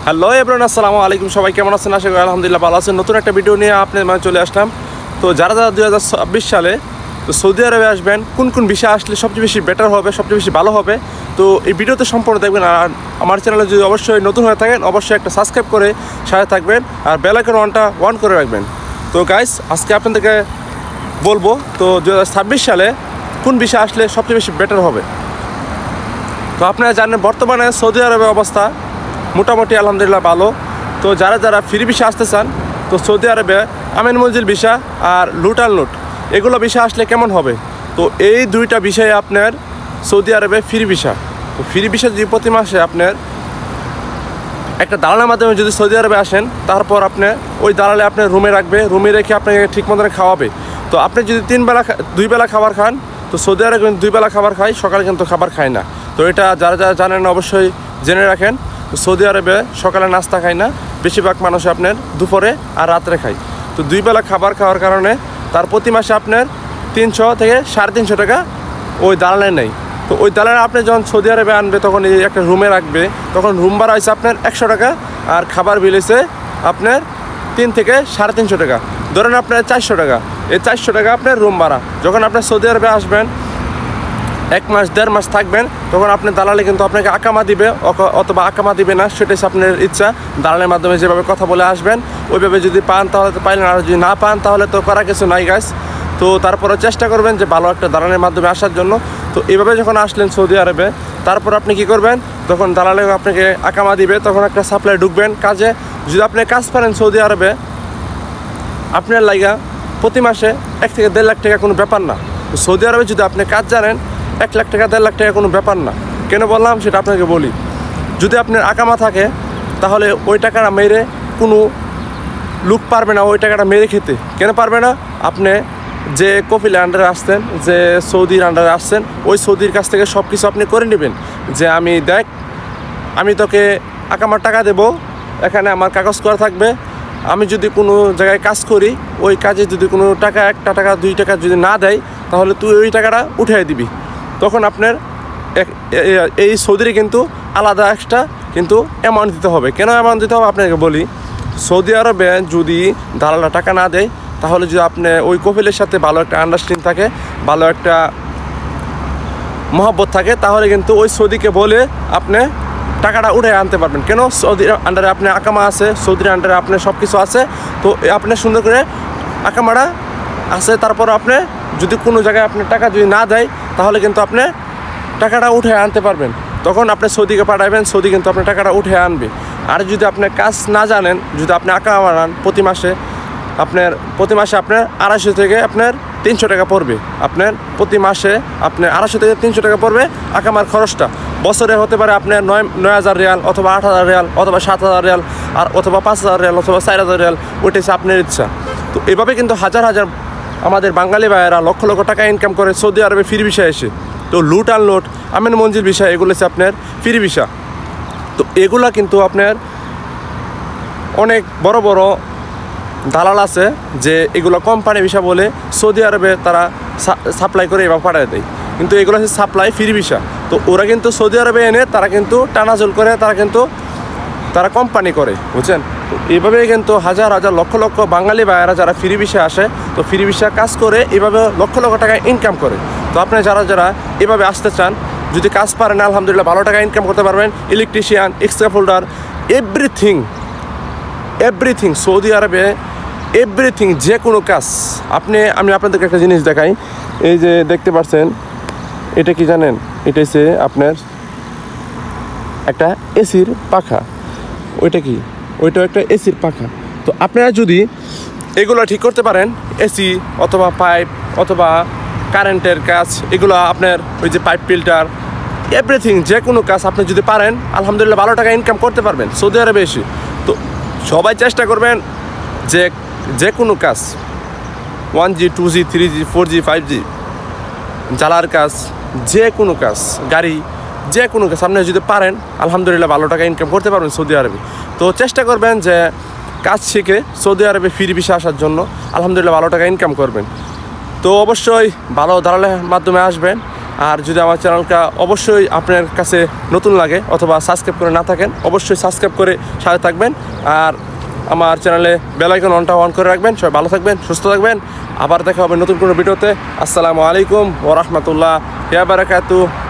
Hello everyone, আসসালামু আলাইকুম। সবাই কেমন আছেন? আশা করি আলহামদুলিল্লাহ ভালো আছেন। নতুন একটা ভিডিও নিয়ে আপনাদের মাঝে চলে আসলাম। তো যারা 2026 সালে তো সৌদি আরবে আসবেন, কোন কোন বিষয় আসলে সবচেয়ে বেশি বেটার হবে, সবচেয়ে বেশি ভালো হবে, তো এই ভিডিওতে সম্পূর্ণ দেখবেন। আর আমার চ্যানেলে যদি অবশ্যই নতুন হয়ে থাকেন, অবশ্যই একটা সাবস্ক্রাইব করে সাথে থাকবেন আর বেল আইকন অন করে রাখবেন। তো গাইস, আজকে আপনাদেরকে বলবো তো 2026 সালে কোন বিষয় আসলে সবচেয়ে বেশি বেটার হবে। তো আপনারা জানেন বর্তমানে সৌদি আরবের অবস্থা মোটামুটি আলহামদুলিল্লাহ ভালো। তো যারা ফ্রি ভিসা আসতে চান, তো সৌদি আরবে আমিন মঞ্জিল ভিসা আর লুট এগুলো ভিসা আসলে কেমন হবে। তো এই দুইটা বিষয়ে আপনার সৌদি আরবে ফ্রি ভিসা, তো ফ্রি ভিসা যদি প্রতি মাসে আপনার একটা দালালের মাধ্যমে যদি সৌদি আরবে আসেন, তারপর আপনার ওই দালালে আপনার রুমে রাখবে, রুমে রেখে আপনাকে ঠিক মতন খাওয়াবে। তো আপনি যদি দুই বেলা খাবার খান, তো সৌদি আরবে কিন্তু 2 বেলা খাবার খায়, সকালে কিন্তু খাবার খায় না। তো এটা যারা জানেন অবশ্যই জেনে রাখেন। সৌদি আরবে সকালে নাস্তা খায় না, বেশিরভাগ মানুষ আপনার দুপুরে আর রাত্রে খায়। তো 2 বেলা খাবার খাওয়ার কারণে তার প্রতি মাসে আপনার 300 থেকে 350 টাকা ওই দালালে নেই। তো ওই দালালে আপনি যখন সৌদি আরবে আনবে, তখন এই একটা রুমে রাখবে, তখন রুম ভাড়া হয়েছে আপনার 100 টাকা, আর খাবার বিল হয়েছে আপনার 3 থেকে 350 টাকা, ধরেন আপনার 400 টাকা। এই 400 টাকা আপনার রুম ভাড়া। যখন আপনার সৌদি আরবে আসবেন, 1 মাস 1.5 মাস থাকবেন, তখন আপনার দালালে কিন্তু আপনাকে আকামা দিবে অথবা আকামা দিবে না, সেটাই আপনার ইচ্ছা। দালালের মাধ্যমে যেভাবে কথা বলে আসবেন, ওইভাবে যদি পান তাহলে তো পাইলেন, আর যদি না পান তাহলে তো করা কিছু নাই গাইস। তো তারপরে চেষ্টা করবেন যে ভালো একটা দালালের মাধ্যমে আসার জন্য। তো এইভাবে যখন আসলেন সৌদি আরবে, তারপর আপনি কি করবেন, তখন দালালে আপনাকে আকামা দিবে, তখন একটা সাপ্লাই ঢুকবেন কাজে। যদি আপনি কাজ পারেন সৌদি আরবে, আপনার লাইগা প্রতি মাসে 1 থেকে 1.5 লাখ টাকা কোনো ব্যাপার না। তো সৌদি আরবে যদি আপনি কাজ জানেন, 1 লাখ টাকা 1.5 লাখ টাকা কোনো ব্যাপার না। কেন বললাম সেটা আপনাকে বলি। যদি আপনার আকামা থাকে, তাহলে ওই টাকাটা মেরে কোনো লোক পারবে না ওই টাকাটা মেরে খেতে। কেন পারবে না? আপনি যে কফিলের আন্ডারে আসছেন, যে সৌদির আন্ডারে আসছেন, ওই সৌদির কাছ থেকে সব কিছু আপনি করে নেবেন। যে আমি তোকে আকামার টাকা দেবো, এখানে আমার কাগজ করা থাকবে, আমি যদি কোনো জায়গায় কাজ করি, ওই কাজে যদি কোনো টাকা 1 টাকা 2 টাকা যদি না দেয়, তাহলে তুই ওই টাকাটা উঠিয়ে দিবি। তখন আপনার এই সৌদিরে কিন্তু আলাদা এক্সট্রা কিন্তু অ্যামাউন্ট দিতে হবে। কেন অ্যামাউন্ট দিতে হবে আপনাকে বলি। সৌদি আরবে যদি দালালরা টাকা না দেয়, তাহলে যদি আপনি ওই কফিলের সাথে ভালো একটা আন্ডারস্ট্যান্ডিং থাকে, ভালো একটা মহব্বত থাকে, তাহলে কিন্তু ওই সৌদিকে বলে আপনি টাকাটা উঠে আনতে পারবেন। কেন? সৌদির আন্ডারে আপনার আকামা আছে, সৌদির আন্ডারে আপনার সব কিছু আছে। তো আপনি সুন্দর করে আকামাটা আছে, তারপর আপনি যদি কোনো জায়গায় আপনার টাকা যদি না দেয়, তাহলে কিন্তু আপনি টাকাটা উঠে আনতে পারবেন। তখন আপনি সৌদিকে পাঠাবেন, সৌদি কিন্তু আপনার টাকাটা উঠে আনবে। আর যদি আপনি কাজ না জানেন, যদি আপনি আকামা বানান, প্রতি মাসে আপনার 250 থেকে আপনার 300 টাকা পড়বে। আপনার প্রতি মাসে আপনার 250 থেকে 300 টাকা পড়বে আকামার খরচটা। বছরে হতে পারে আপনার 9,000 রিয়াল অথবা 8,000 রিয়াল অথবা 7,000 রিয়াল আর অথবা 5,000 রিয়াল অথবা 4,000 রিয়াল, ওইটা হচ্ছে আপনার ইচ্ছা। তো এভাবে কিন্তু হাজার আমাদের বাঙালি ভাইয়েরা লক্ষ লক্ষ টাকা ইনকাম করে সৌদি আরবে ফ্রি ভিসা এসে। তো লুট আমিন মঞ্জিল ভিসা, এগুলো হচ্ছে আপনার ফ্রি ভিসা। তো এগুলা কিন্তু আপনার অনেক বড় বড় দালাল আছে, যে এগুলো কোম্পানি ভিসা বলে সৌদি আরবে তারা সাপ্লাই করে এবার পাঠিয়ে দেয়। কিন্তু এগুলো হচ্ছে সাপ্লাই ফ্রি ভিসা। তো ওরা কিন্তু সৌদি আরবে এনে তারা কিন্তু টানাজল করে, তারা কোম্পানি করে, বুঝছেন। তো এইভাবে কিন্তু হাজার লক্ষ লক্ষ বাঙালি ভাইয়েরা যারা ফ্রি ভিসা আসে, তো ফ্রি ভিসা কাজ করে এইভাবে লক্ষ লক্ষ টাকা ইনকাম করে। তো আপনি যারা এভাবে আসতে চান, যদি কাজ পারেন, আলহামদুলিল্লাহ ভালো টাকা ইনকাম করতে পারবেন। Electrician, extra folder, everything Saudi আরবে এভরিথিং, যে কোনো কাজ আমি আপনাদেরকে একটা জিনিস দেখাই। এই যে দেখতে পাচ্ছেন, এটা কি জানেন? এটা হচ্ছে আপনার একটা এসির পাখা। ওইটা একটা এসির পাখা। তো আপনারা যদি এগুলো ঠিক করতে পারেন, এসি অথবা পাইপ অথবা কারেন্টের কাজ, এগুলো আপনার ওই যে পাইপ ফিল্টার, এভরিথিং যে কোনো কাজ আপনি যদি পারেন, আলহামদুলিল্লাহ ভালো টাকা ইনকাম করতে পারবেন সৌদি আরবে এসে। তো সবাই চেষ্টা করবেন যে কোনো কাজ, 1G 2G 3G 4G 5G জ্বালার কাজ, যে কোনো কাজ, গাড়ি, যে কোনো কাজ আপনি যদি পারেন, আলহামদুলিল্লাহ ভালো টাকা ইনকাম করতে পারবেন সৌদি আরবে। তো চেষ্টা করবেন যে কাজ শিখে সৌদি আরবে ফ্রি ভিসা আসার জন্য, আলহামদুলিল্লাহ ভালো টাকা ইনকাম করবেন। তো অবশ্যই ভালো দালালের মাধ্যমে আসবেন। আর যদি আমার চ্যানেলটা অবশ্যই আপনার কাছে নতুন লাগে অথবা সাবস্ক্রাইব করে না থাকেন, অবশ্যই সাবস্ক্রাইব করে সাথে থাকবেন। আর আমার চ্যানেলে বেল আইকন অন করে রাখবেন। সবাই ভালো থাকবেন, সুস্থ থাকবেন। আবার দেখা হবে নতুন কোনো ভিডিওতে। আসসালামু আলাইকুম ওয়া রাহমাতুল্লাহি ওয়া বারাকাতুহু।